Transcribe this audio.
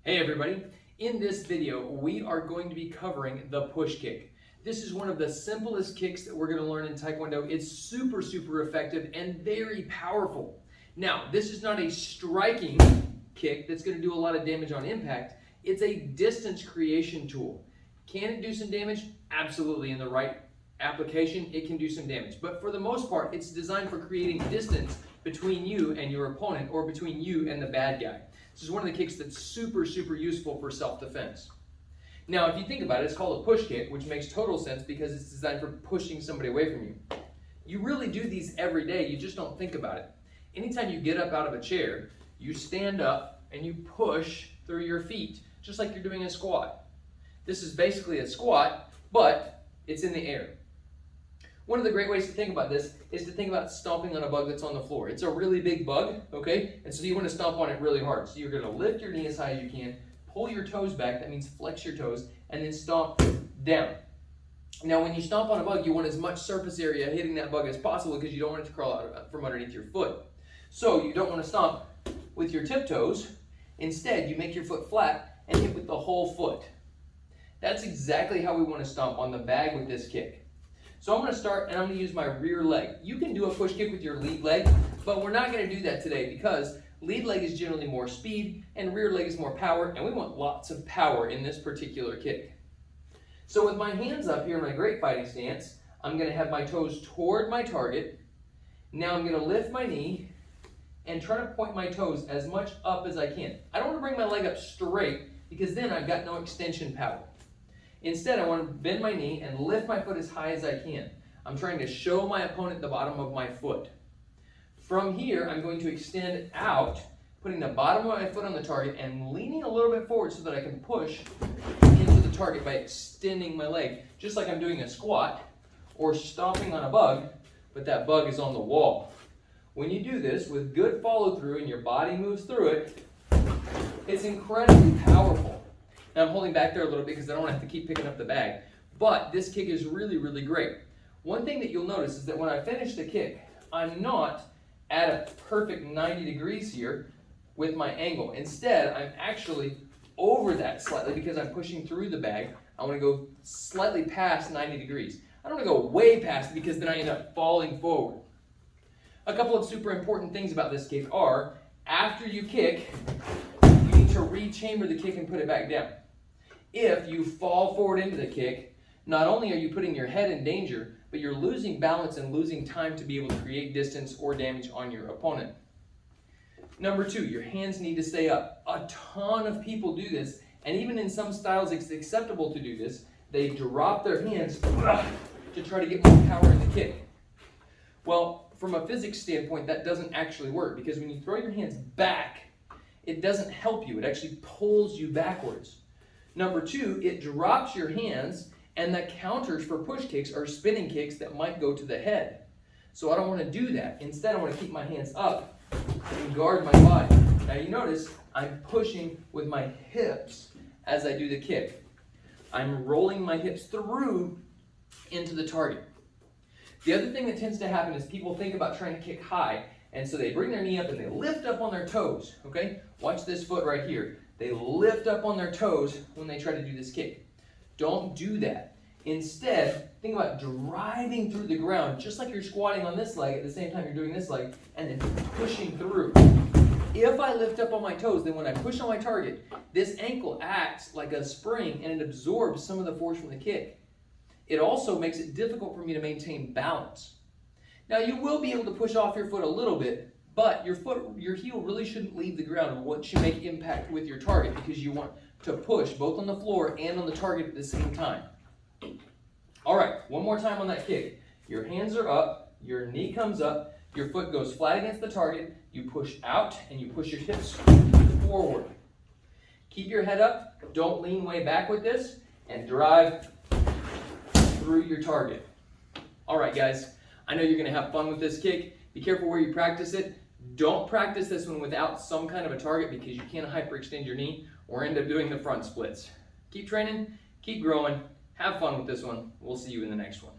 Hey everybody, in this video we are going to be covering the push kick. This is one of the simplest kicks that we're going to learn in Taekwondo. It's super effective and very powerful. Now, this is not a striking kick that's going to do a lot of damage on impact. It's a distance creation tool. Can it do some damage? Absolutely. In the right application, it can do some damage. But for the most part, it's designed for creating distance between you and your opponent, or between you and the bad guy. This is one of the kicks that's super useful for self-defense. Now, if you think about it, it's called a push kick, which makes total sense because it's designed for pushing somebody away from you. You really do these every day, you just don't think about it. Anytime you get up out of a chair, you stand up and you push through your feet, just like you're doing a squat. This is basically a squat, but it's in the air. One of the great ways to think about this is to think about stomping on a bug that's on the floor. It's a really big bug, okay? And so you want to stomp on it really hard. So you're going to lift your knee as high as you can, pull your toes back, that means flex your toes, and then stomp down. Now when you stomp on a bug, you want as much surface area hitting that bug as possible because you don't want it to crawl out from underneath your foot. So you don't want to stomp with your tiptoes. Instead, you make your foot flat and hit with the whole foot. That's exactly how we want to stomp on the bag with this kick. So I'm going to start and I'm going to use my rear leg. You can do a push kick with your lead leg, but we're not going to do that today because lead leg is generally more speed and rear leg is more power, and we want lots of power in this particular kick. So with my hands up here in my great fighting stance, I'm going to have my toes toward my target. Now I'm going to lift my knee and try to point my toes as much up as I can. I don't want to bring my leg up straight because then I've got no extension power. Instead, I want to bend my knee and lift my foot as high as I can. I'm trying to show my opponent the bottom of my foot. From here, I'm going to extend out, putting the bottom of my foot on the target and leaning a little bit forward so that I can push into the target by extending my leg, just like I'm doing a squat or stomping on a bug, but that bug is on the wall. When you do this with good follow through and your body moves through it, it's incredibly powerful. Now I'm holding back there a little bit because I don't want to have to keep picking up the bag. But this kick is really great. One thing that you'll notice is that when I finish the kick, I'm not at a perfect 90 degrees here with my angle. Instead, I'm actually over that slightly because I'm pushing through the bag. I want to go slightly past 90 degrees. I don't want to go way past it because then I end up falling forward. A couple of super important things about this kick are, after you kick, you need to re-chamber the kick and put it back down. If you fall forward into the kick, not only are you putting your head in danger, but you're losing balance and losing time to be able to create distance or damage on your opponent. Number two, your hands need to stay up. A ton of people do this, and even in some styles it's acceptable to do this. They drop their hands to try to get more power in the kick. Well, from a physics standpoint, that doesn't actually work because when you throw your hands back, it doesn't help you. It actually pulls you backwards. Number two, it drops your hands, and the counters for push kicks are spinning kicks that might go to the head. So I don't want to do that. Instead, I want to keep my hands up and guard my body. Now you notice I'm pushing with my hips as I do the kick. I'm rolling my hips through into the target. The other thing that tends to happen is people think about trying to kick high, and so they bring their knee up and they lift up on their toes, okay? Watch this foot right here. They lift up on their toes when they try to do this kick. Don't do that. Instead, think about driving through the ground, just like you're squatting on this leg at the same time you're doing this leg, and then pushing through. If I lift up on my toes, then when I push on my target, this ankle acts like a spring and it absorbs some of the force from the kick. It also makes it difficult for me to maintain balance. Now you will be able to push off your foot a little bit, but your heel really shouldn't leave the ground once you make impact with your target because you want to push both on the floor and on the target at the same time. All right, one more time on that kick. Your hands are up, your knee comes up, your foot goes flat against the target, you push out and you push your hips forward. Keep your head up, don't lean way back with this, and drive through your target. All right, guys, I know you're going to have fun with this kick. Be careful where you practice it. Don't practice this one without some kind of a target because you can't hyperextend your knee or end up doing the front splits. Keep training, keep growing, have fun with this one. We'll see you in the next one.